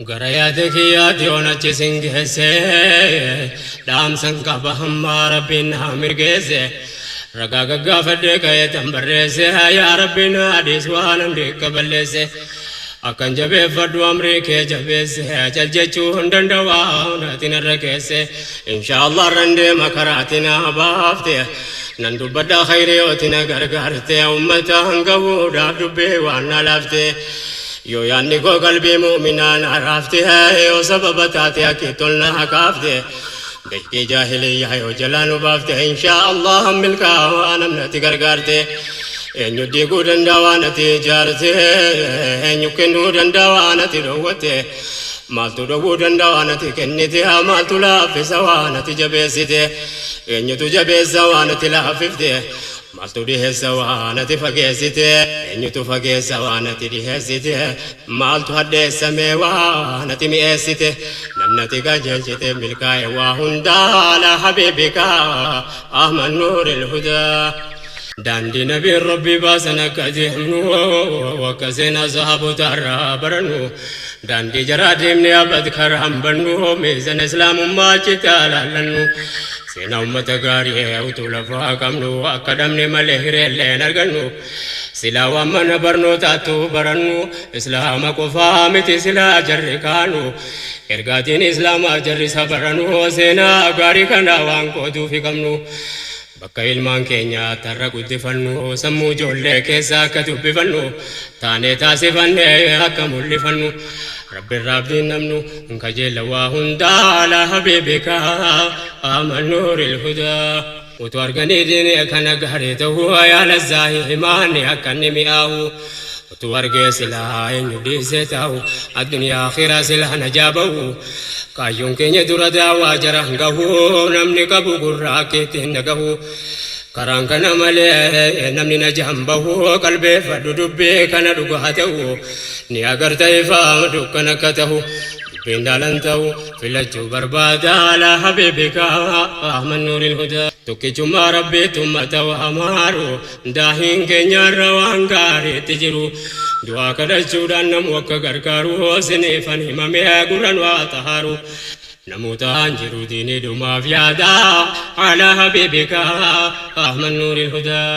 غرياتك يا ديونا تسنجسه دام سنكبه ما ربنا مرجسه رجاء فدك يا تمبرسه يا ربنا ديسوان ديكبلسه akan jabe fadu amrike jabe se jaljechu hundandawa natina rakese inshallah rande makaratina bafte nandu bada khairi otina gargarte ummata hangawu da dubbe wana lafte yo yanni ko qalbi mu'minan arafte yo sababati akitulna hakafte beki jahiliya yo jalanu bafte inshallah milka wana nati gargarte enyu digu dandawana ti jarte enyu kenu dandawana ti rowote maltu dogu dandawana ti kennite maltu la fisawana ti jabesite enyu tu jabesawana ti la fifte maltu dihesawana ti fagesite enyu tu fagesawana ti dihesite maltu hadde samewana ti miesite namnati gajelte milkaye wa hundala habibika ahmad nuril huda داندي نبي ربي باسنا كذهنو وكسنا صحابو تارا برنو داندي جرادي من أبد كرام برنو ميزان إسلام ما چتالا لنو سينا أمت غاري أوتولا كمنو أكدمني ملهر اللين أرغنو سلا ومن برنو تاتو برنو إسلام كفامتي سلا جركانو إرغاتين إسلام جرسا برنو سينا غاري كنا وانكو دوفي كمنو bakka ilmaan keenya tarra guddifannu sammuu ijoollee keessa akka dubbifannu taanee taasifannee akka mul'ifannu rabbiirraa abdiin namnu kajeella waa hundaa ala habiibika ahmad nuuril hudaa utuu arganii diinii kana gaarii ta'uu yaala zaahii himaanni akka inni mi'aawu utuu argee silaa eenyu dhiisee taa'u addunyaa akhiraa silaa najaabawu kaayyoon keenya dura daawaa jara gahu namni qabu gurraa keetiin nagahu karaan kana malee namni najaan bahu qalbeeffadhu dubbii kana dhugaa ta'u ni agarta ifaa dukkana akka ta'u dubbiin daalan ta'u filachuu barbaada ala habiibika ahmad nuuril hudaa tokkichummaa rabbiitumma ta'u amaaru daahiin keenyarra waan gaariitti jiru du'a kadhachuudhaan namu akka gargaaru siniifan himamee guran waa taharu namuutaan jiru diinii dhumaaf yaada ala habiibika ahmad nuuril hudaa